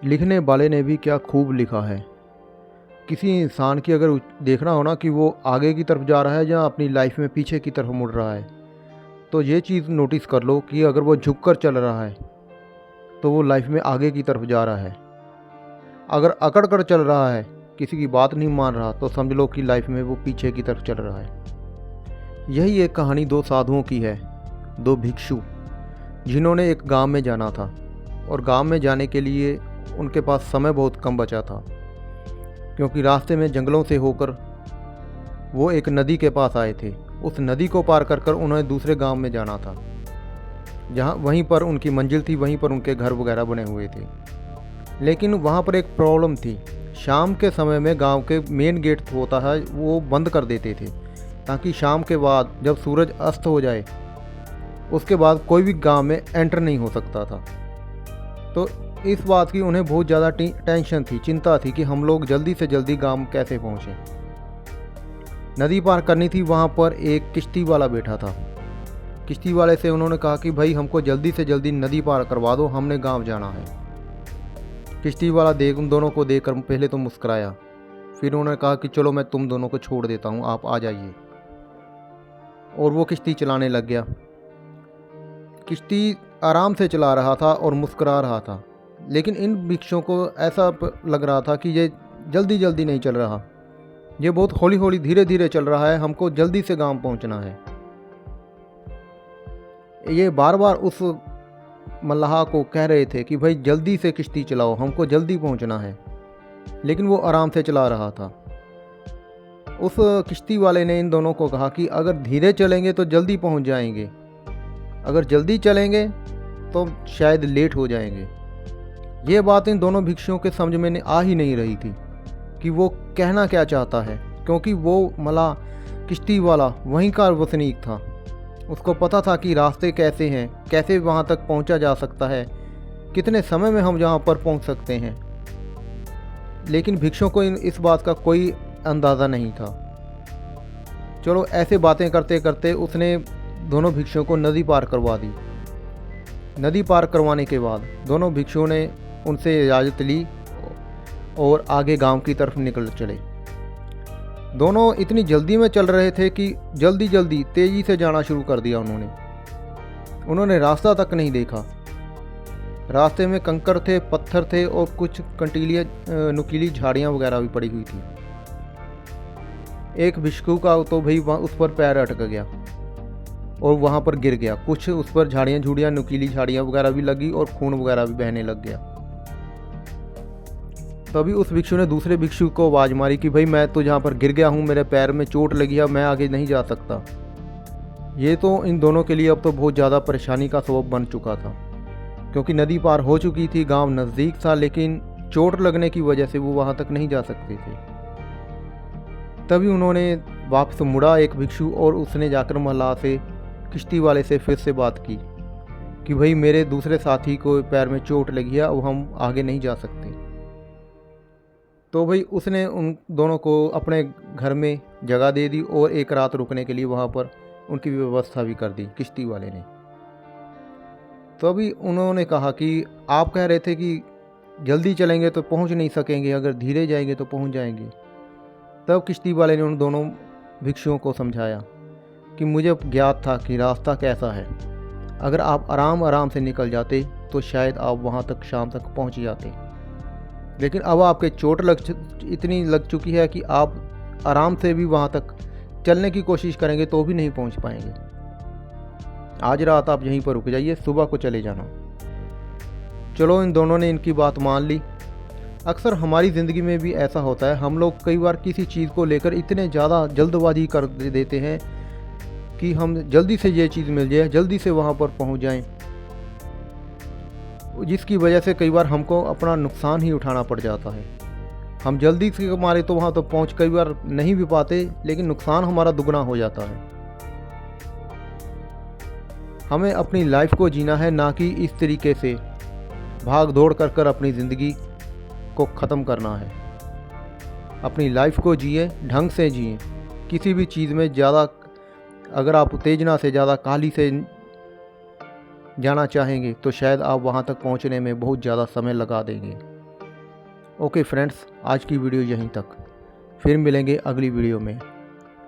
लिखने वाले ने भी क्या खूब लिखा है। किसी इंसान की अगर देखना हो ना कि वो आगे की तरफ जा रहा है या अपनी लाइफ में पीछे की तरफ मुड़ रहा है, तो ये चीज़ नोटिस कर लो कि अगर वो झुक कर चल रहा है तो वो लाइफ में आगे की तरफ जा रहा है। अगर अकड़ कर चल रहा है, किसी की बात नहीं मान रहा, तो समझ लो कि लाइफ में वो पीछे की तरफ चल रहा है। यही एक कहानी दो साधुओं की है, दो भिक्षु जिन्होंने एक गांव में जाना था और गांव में जाने के लिए उनके पास समय बहुत कम बचा था, क्योंकि रास्ते में जंगलों से होकर वो एक नदी के पास आए थे। उस नदी को पार कर कर उन्हें दूसरे गांव में जाना था, जहां वहीं पर उनकी मंजिल थी, वहीं पर उनके घर वगैरह बने हुए थे। लेकिन वहां पर एक प्रॉब्लम थी। शाम के समय में गांव के मेन गेट होता है वो बंद कर देते थे, ताकि शाम के बाद जब सूरज अस्त हो जाए उसके बाद कोई भी गांव में एंटर नहीं हो सकता था। तो इस बात की उन्हें बहुत ज़्यादा टेंशन थी, चिंता थी कि हम लोग जल्दी से जल्दी गांव कैसे पहुँचें। नदी पार करनी थी। वहाँ पर एक किश्ती वाला बैठा था। किश्ती वाले से उन्होंने कहा कि भाई हमको जल्दी से जल्दी नदी पार करवा दो, हमने गांव जाना है। किश्ती वाला उन दोनों को देखकर पहले तो मुस्कुराया, फिर उन्होंने कहा कि चलो मैं तुम दोनों को छोड़ देता हूँ, आप आ जाइए। और वो किश्ती चलाने लग गया। किश्ती आराम से चला रहा था और मुस्कुरा रहा था, लेकिन इन भिक्षुओं को ऐसा लग रहा था कि ये जल्दी जल्दी नहीं चल रहा, ये बहुत हौली हौली धीरे धीरे चल रहा है, हमको जल्दी से गांव पहुंचना है। ये बार बार उस मल्लाह को कह रहे थे कि भाई जल्दी से किश्ती चलाओ, हमको जल्दी पहुंचना है, लेकिन वो आराम से चला रहा था। उस किश्ती वाले ने इन दोनों को कहा कि अगर धीरे चलेंगे तो जल्दी पहुंच जाएंगे, अगर जल्दी चलेंगे तो शायद लेट हो जाएंगे। ये बात इन दोनों भिक्षुओं के समझ में आ ही नहीं रही थी कि वो कहना क्या चाहता है, क्योंकि वो मल्लाह किश्ती वाला वहीं का वसनीक था। उसको पता था कि रास्ते कैसे हैं, कैसे वहाँ तक पहुँचा जा सकता है, कितने समय में हम जहाँ पर पहुँच सकते हैं। लेकिन भिक्षुओं को इस बात का कोई अंदाज़ा नहीं था। चलो ऐसे बातें करते करते उसने दोनों भिक्षुओं को नदी पार करवा दी। नदी पार करवाने के बाद दोनों भिक्षुओं ने उनसे इजाज़त ली और आगे गांव की तरफ निकल चले। दोनों इतनी जल्दी में चल रहे थे कि जल्दी जल्दी तेज़ी से जाना शुरू कर दिया उन्होंने रास्ता तक नहीं देखा। रास्ते में कंकर थे, पत्थर थे और कुछ कंटीली नुकीली झाड़ियाँ वगैरह भी पड़ी हुई थी। एक भिक्षु का तो भाई उस पर पैर अटक गया और वहाँ पर गिर गया। कुछ उस पर झाड़ियाँ झूड़ियाँ नुकीली झाड़ियाँ वगैरह भी लगी और खून वगैरह भी बहने लग गया। तभी उस भिक्षु ने दूसरे भिक्षु को आवाज़ मारी कि भाई मैं तो जहाँ पर गिर गया हूँ, मेरे पैर में चोट लगी है, मैं आगे नहीं जा सकता। ये तो इन दोनों के लिए अब तो बहुत ज़्यादा परेशानी का सबब बन चुका था, क्योंकि नदी पार हो चुकी थी, गांव नज़दीक था, लेकिन चोट लगने की वजह से वो वहाँ तक नहीं जा सकते थे। तभी उन्होंने वापस मुड़ा एक भिक्षु और उसने जाकर मल्लाह से, किश्ती वाले से फिर से बात की कि भाई मेरे दूसरे साथी को पैर में चोट लगी है, अब हम आगे नहीं जा सकते। तो भाई उसने उन दोनों को अपने घर में जगह दे दी और एक रात रुकने के लिए वहाँ पर उनकी व्यवस्था भी कर दी किश्ती वाले ने। तो अभी उन्होंने कहा कि आप कह रहे थे कि जल्दी चलेंगे तो पहुँच नहीं सकेंगे, अगर धीरे जाएंगे तो पहुँच जाएंगे। तब किश्ती वाले ने उन दोनों भिक्षुओं को समझाया कि मुझे ज्ञात था कि रास्ता कैसा है, अगर आप आराम आराम से निकल जाते तो शायद आप वहाँ तक शाम तक पहुँच जाते, लेकिन अब आपके चोट इतनी लग चुकी है कि आप आराम से भी वहाँ तक चलने की कोशिश करेंगे तो भी नहीं पहुँच पाएंगे। आज रात आप यहीं पर रुक जाइए, सुबह को चले जाना। चलो इन दोनों ने इनकी बात मान ली। अक्सर हमारी ज़िंदगी में भी ऐसा होता है, हम लोग कई बार किसी चीज़ को लेकर इतने ज़्यादा जल्दबाजी कर देते हैं कि हम जल्दी से ये चीज़ मिल जाए, जल्दी से वहाँ पर पहुँच जाएं, जिसकी वजह से कई बार हमको अपना नुकसान ही उठाना पड़ जाता है। हम जल्दी से मारे तो वहाँ तो पहुँच कई बार नहीं भी पाते, लेकिन नुकसान हमारा दुगना हो जाता है। हमें अपनी लाइफ को जीना है, ना कि इस तरीके से भाग दौड़ कर अपनी ज़िंदगी को ख़त्म करना है। अपनी लाइफ को जिए, ढंग से जिए। किसी भी चीज़ में ज़्यादा अगर आप उत्तेजना से, ज़्यादा काहली से जाना चाहेंगे तो शायद आप वहाँ तक पहुँचने में बहुत ज़्यादा समय लगा देंगे। ओके फ्रेंड्स, आज की वीडियो यहीं तक। फिर मिलेंगे अगली वीडियो में।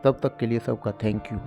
तब तक के लिए सबका थैंक यू।